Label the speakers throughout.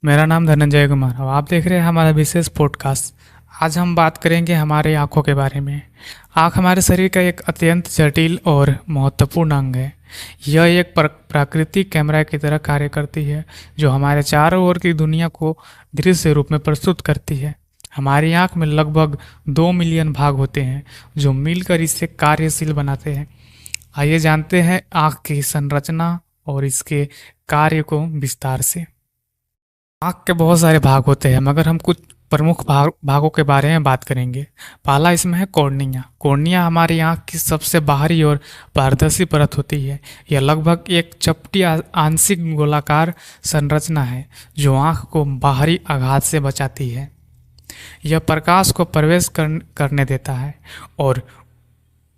Speaker 1: मेरा नाम धनंजय कुमार और आप देख रहे हैं हमारा विशेष पॉडकास्ट। आज हम बात करेंगे हमारे आँखों के बारे में। आँख हमारे शरीर का एक अत्यंत जटिल और महत्वपूर्ण अंग है। यह एक प्राकृतिक कैमरा की तरह कार्य करती है जो हमारे चारों ओर की दुनिया को दृश्य रूप में प्रस्तुत करती है। हमारी आँख में लगभग 2 मिलियन भाग होते हैं जो मिलकर इसे कार्यशील बनाते हैं। आइए जानते हैं आँख की संरचना और इसके कार्य को विस्तार से। आँख के बहुत सारे भाग होते हैं मगर हम कुछ प्रमुख भागों के बारे में बात करेंगे। पहला इसमें है कॉर्निया। कॉर्निया हमारी आँख की सबसे बाहरी और पारदर्शी परत होती है। यह लगभग एक चपटी आंशिक गोलाकार संरचना है जो आँख को बाहरी आघात से बचाती है। यह प्रकाश को प्रवेश करने देता है और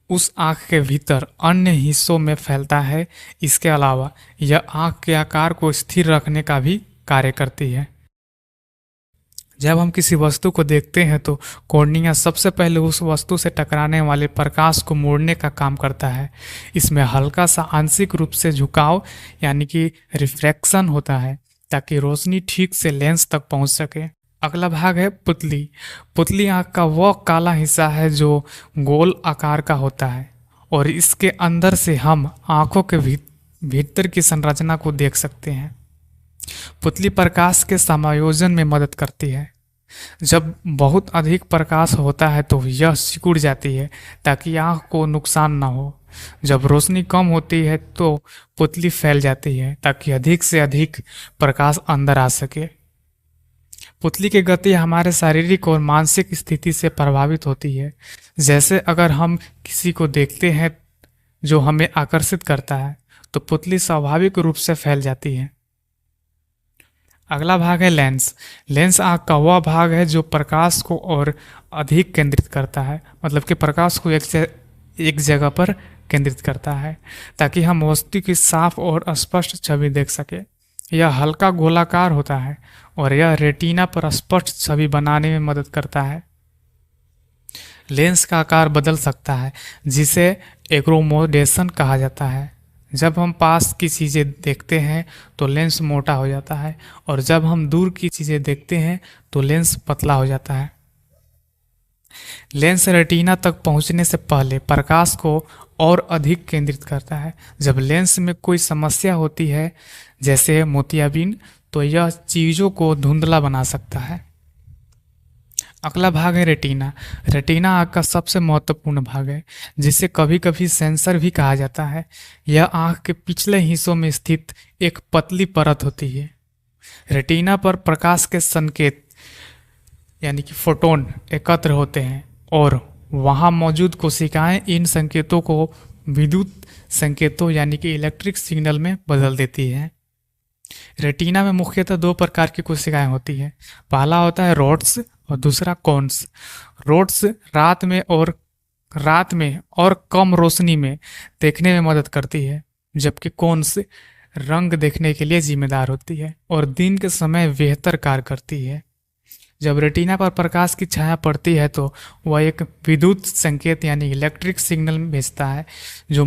Speaker 1: उस आँख के भीतर अन्य हिस्सों में फैलता है। इसके अलावा यह आँख के आकार को स्थिर रखने का भी कार्य करती है। जब हम किसी वस्तु को देखते हैं तो कॉर्निया सबसे पहले उस वस्तु से टकराने वाले प्रकाश को मोड़ने का काम करता है। इसमें हल्का सा आंशिक रूप से झुकाव यानी कि रिफ्रैक्शन होता है ताकि रोशनी ठीक से लेंस तक पहुंच सके। अगला भाग है पुतली। पुतली आँख का वह काला हिस्सा है जो गोल आकार का होता है और इसके अंदर से हम आँखों के भीतर की संरचना को देख सकते हैं। पुतली प्रकाश के समायोजन में मदद करती है। जब बहुत अधिक प्रकाश होता है तो यह सिकुड़ जाती है ताकि आँख को नुकसान न हो। जब रोशनी कम होती है तो पुतली फैल जाती है ताकि अधिक से अधिक प्रकाश अंदर आ सके। पुतली की गति हमारे शारीरिक और मानसिक स्थिति से प्रभावित होती है। जैसे अगर हम किसी को देखते हैं जो हमें आकर्षित करता है तो पुतली स्वाभाविक रूप से फैल जाती है। अगला भाग है लेंस। लेंस आँख का वह भाग है जो प्रकाश को और अधिक केंद्रित करता है, मतलब कि प्रकाश को एक जगह पर केंद्रित करता है ताकि हम वस्तु की साफ और स्पष्ट छवि देख सके। यह हल्का गोलाकार होता है और यह रेटिना पर स्पष्ट छवि बनाने में मदद करता है। लेंस का आकार बदल सकता है जिसे एक्रोमोडेशन कहा जाता है। जब हम पास की चीज़ें देखते हैं तो लेंस मोटा हो जाता है और जब हम दूर की चीज़ें देखते हैं तो लेंस पतला हो जाता है। लेंस रेटिना तक पहुंचने से पहले प्रकाश को और अधिक केंद्रित करता है। जब लेंस में कोई समस्या होती है जैसे मोतियाबिंद तो यह चीज़ों को धुंधला बना सकता है। अगला भाग है रेटिना। रेटिना आँख का सबसे महत्वपूर्ण भाग है जिसे कभी कभी सेंसर भी कहा जाता है। यह आँख के पिछले हिस्सों में स्थित एक पतली परत होती है। रेटिना पर प्रकाश के संकेत यानी कि फोटोन एकत्र होते हैं और वहाँ मौजूद कोशिकाएं इन संकेतों को विद्युत संकेतों यानी कि इलेक्ट्रिक सिग्नल में बदल देती है। रेटिना में मुख्यतः 2 प्रकार की कोशिकाएं होती है। पहला होता है रोड्स और दूसरा कोन्स। रोड्स रात में और कम रोशनी में देखने में मदद करती है, जबकि कोन्स रंग देखने के लिए जिम्मेदार होती है और दिन के समय बेहतर कार्य करती है। जब रेटिना पर प्रकाश की छाया पड़ती है तो वह एक विद्युत संकेत यानी इलेक्ट्रिक सिग्नल भेजता है जो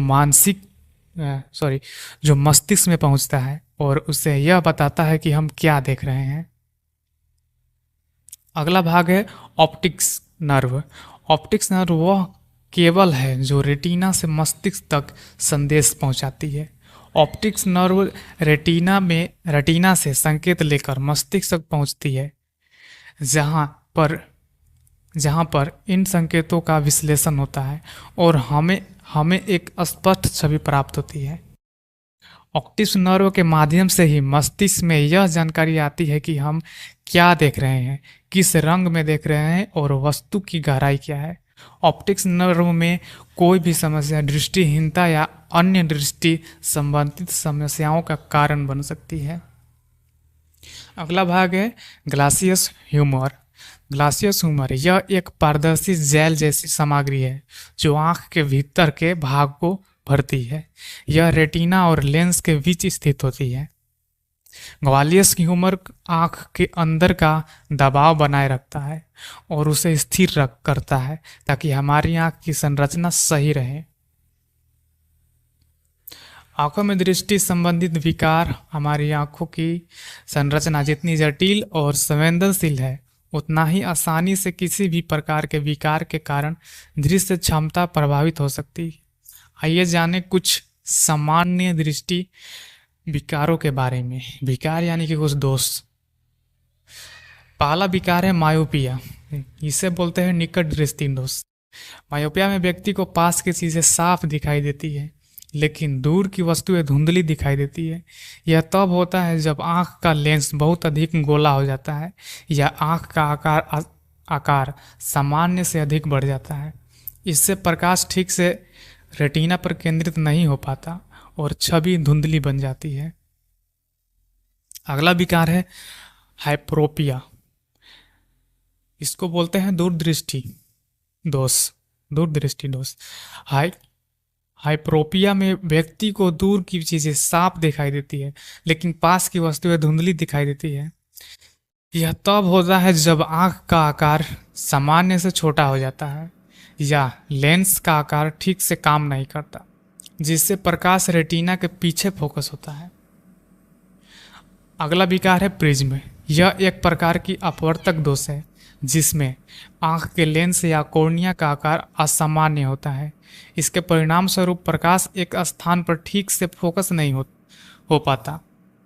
Speaker 1: मस्तिष्क में पहुंचता है और उसे यह बताता है कि हम क्या देख रहे हैं। अगला भाग है ऑप्टिक्स नर्व। ऑप्टिक्स नर्व वह केबल है जो रेटिना से मस्तिष्क तक संदेश पहुंचाती है। ऑप्टिक्स नर्व रेटिना से संकेत लेकर मस्तिष्क तक पहुंचती है जहां पर इन संकेतों का विश्लेषण होता है और हमें एक स्पष्ट छवि प्राप्त होती है। ऑप्टिक्स नर्व के माध्यम से ही मस्तिष्क में यह जानकारी आती है कि हम क्या देख रहे हैं, किस रंग में देख रहे हैं और वस्तु की गहराई क्या है। ऑप्टिक्स नर्व में कोई भी समस्या दृष्टिहीनता या अन्य दृष्टि संबंधित समस्याओं का कारण बन सकती है। अगला भाग है ग्लासियस ह्यूमर। ग्लासियस ह्यूमर यह एक पारदर्शी जेल जैसी सामग्री है जो आँख के भीतर के भाग को भरती है। यह रेटिना और लेंस के बीच स्थित होती है। ग्लासियस ह्यूमर आँख के अंदर का दबाव बनाए रखता है और उसे स्थिर करता है ताकि हमारी आँख की संरचना सही रहे। आंखों में दृष्टि संबंधित विकार हमारी आंखों की संरचना जितनी जटिल और संवेदनशील है, उतना ही आसानी से किसी भी प्रकार के विकार के कारण दृश्य क्षमता प्रभावित हो सकती है। आइए जाने कुछ सामान्य दृष्टि विकारों के बारे में। विकार यानी कि कुछ दोष। पहला विकार है मायोपिया। इसे बोलते हैं निकट दृष्टि दोष। मायोपिया में व्यक्ति को पास की चीजें साफ दिखाई देती है, लेकिन दूर की वस्तुएं धुंधली दिखाई देती है। यह तब होता है जब आंख का लेंस बहुत अधिक गोला हो जाता है या आंख का आकार सामान्य से अधिक बढ़ जाता है। इससे प्रकाश ठीक से रेटिना पर केंद्रित नहीं हो पाता और छवि धुंधली बन जाती है। अगला विकार है हाइप्रोपिया। इसको बोलते हैं दूरदृष्टि दोष। दूरदृष्टि दोष। हाइप्रोपिया में व्यक्ति को दूर की चीजें साफ दिखाई देती है, लेकिन पास की वस्तुएं धुंधली दिखाई देती है। यह तब होता है जब आंख का आकार सामान्य से छोटा हो जाता है या लेंस का आकार ठीक से काम नहीं करता, जिससे प्रकाश रेटिना के पीछे फोकस होता है। अगला विकार है प्रिज्म। यह एक प्रकार की अपवर्तक दोष है, जिसमें आंख के लेंस या कॉर्निया का आकार असामान्य होता है। इसके परिणाम स्वरूप प्रकाश एक स्थान पर ठीक से फोकस नहीं हो पाता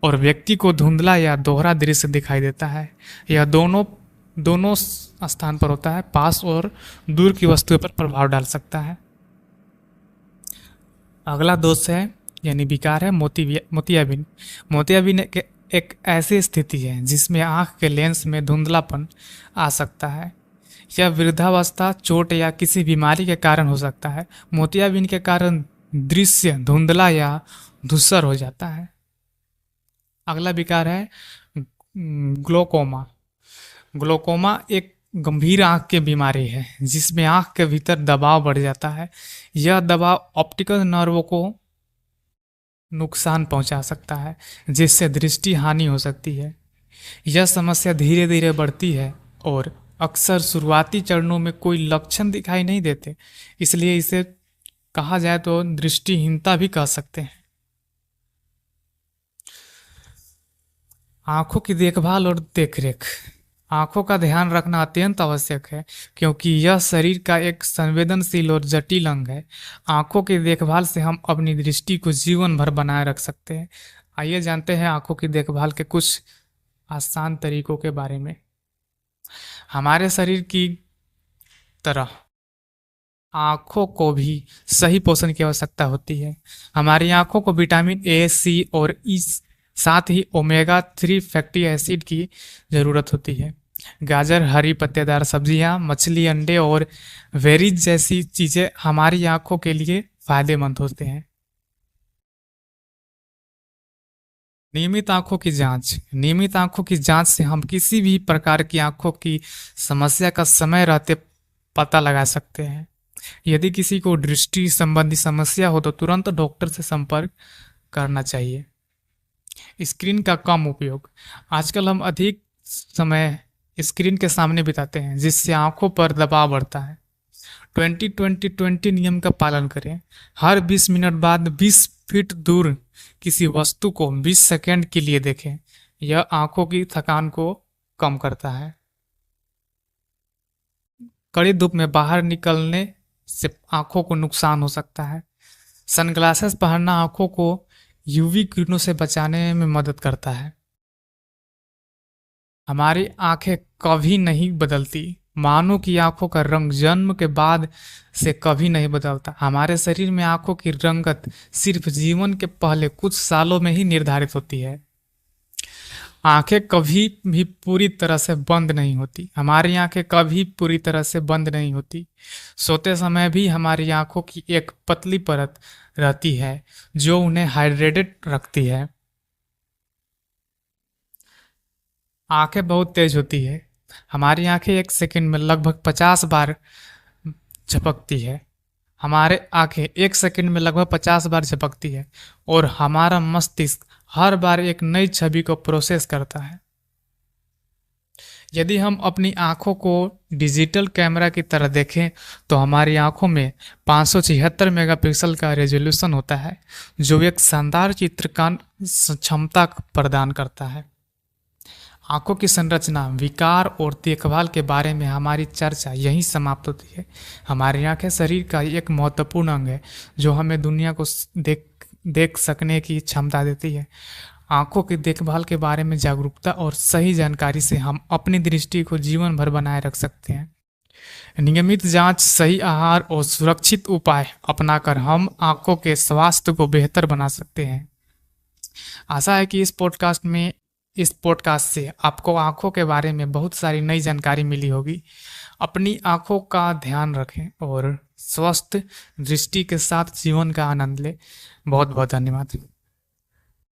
Speaker 1: और व्यक्ति को धुंधला या दोहरा दृश्य दिखाई देता है। यह दोनों स्थान पर होता है, पास और दूर की वस्तुओं पर प्रभाव डाल सकता है। अगला दोष है यानी विकार है मोतियाबिंद। मोतियाबिंद एक ऐसी स्थिति है जिसमें आंख के लेंस में धुंधलापन आ सकता है। यह वृद्धावस्था, चोट या किसी बीमारी के कारण हो सकता है। मोतियाबिंद के कारण दृश्य धुंधला या धूसर हो जाता है। अगला विकार है ग्लोकोमा। ग्लोकोमा एक गंभीर आंख की बीमारी है जिसमें आंख के भीतर दबाव बढ़ जाता है। यह दबाव ऑप्टिकल नर्वों को नुकसान पहुंचा सकता है, जिससे दृष्टि हानि हो सकती है। यह समस्या धीरे धीरे बढ़ती है और अक्सर शुरुआती चरणों में कोई लक्षण दिखाई नहीं देते, इसलिए इसे कहा जाए तो दृष्टिहीनता भी कह सकते हैं। आंखों की देखभाल और देखरेख। आंखों का ध्यान रखना अत्यंत आवश्यक है, क्योंकि यह शरीर का एक संवेदनशील और जटिल अंग है। आंखों की देखभाल से हम अपनी दृष्टि को जीवन भर बनाए रख सकते हैं। आइए जानते हैं आंखों की देखभाल के कुछ आसान तरीकों के बारे में। हमारे शरीर की तरह आंखों को भी सही पोषण की आवश्यकता होती है। हमारी आंखों को विटामिन ए, सी और ई, साथ ही ओमेगा 3 फैटी एसिड की जरूरत होती है। गाजर, हरी पत्तेदार सब्जियां, मछली, अंडे और वेरीज जैसी चीजें हमारी आंखों के लिए फायदेमंद होते हैं। नियमित आंखों की जांच। नियमित आंखों की जांच से हम किसी भी प्रकार की आंखों की समस्या का समय रहते पता लगा सकते हैं। यदि किसी को दृष्टि संबंधी समस्या हो तो तुरंत डॉक्टर से संपर्क करना चाहिए। स्क्रीन का कम उपयोग। आजकल हम अधिक समय स्क्रीन के सामने बिताते हैं, जिससे आंखों पर दबाव बढ़ता है। 20-20-20 नियम का पालन करें। हर 20 मिनट बाद 20 फीट दूर किसी वस्तु को 20 सेकंड के लिए देखें। यह आंखों की थकान को कम करता है। कड़ी धूप में बाहर निकलने से आंखों को नुकसान हो सकता है। सनग्लासेस पहनना आंखों को यूवी किरणों से बचाने में मदद करता है। हमारी आंखें कभी नहीं बदलती। मानव की आंखों का रंग जन्म के बाद से कभी नहीं बदलता। हमारे शरीर में आंखों की रंगत सिर्फ जीवन के पहले कुछ सालों में ही निर्धारित होती है। आंखें कभी भी पूरी तरह से बंद नहीं होती। हमारी आंखें कभी पूरी तरह से बंद नहीं होती। सोते समय भी हमारी आंखों की एक पतली परत रहती है जो उन्हें हाइड्रेटेड रखती है। आंखें बहुत तेज होती है। हमारी आंखें एक सेकंड में लगभग 50 बार झपकती है। हमारे आंखें एक सेकंड में लगभग 50 बार झपकती है और हमारा मस्तिष्क हर बार एक नई छवि को प्रोसेस करता है। यदि हम अपनी आँखों को डिजिटल कैमरा की तरह देखें तो हमारी आँखों में 576 मेगापिक्सल का रेजोल्यूशन होता है, जो एक शानदार चित्रकार क्षमता प्रदान करता है। आँखों की संरचना, विकार और देखभाल के बारे में हमारी चर्चा यहीं समाप्त होती है। हमारी आँखें शरीर का एक महत्वपूर्ण अंग है जो हमें दुनिया को देख सकने की क्षमता देती है। आँखों की देखभाल के बारे में जागरूकता और सही जानकारी से हम अपनी दृष्टि को जीवन भर बनाए रख सकते हैं। नियमित जांच, सही आहार और सुरक्षित उपाय अपनाकर हम आँखों के स्वास्थ्य को बेहतर बना सकते हैं। आशा है कि इस पॉडकास्ट से आपको आँखों के बारे में बहुत सारी नई जानकारी मिली होगी। अपनी आँखों का ध्यान रखें और स्वस्थ दृष्टि के साथ जीवन का आनंद लें। बहुत बहुत धन्यवाद।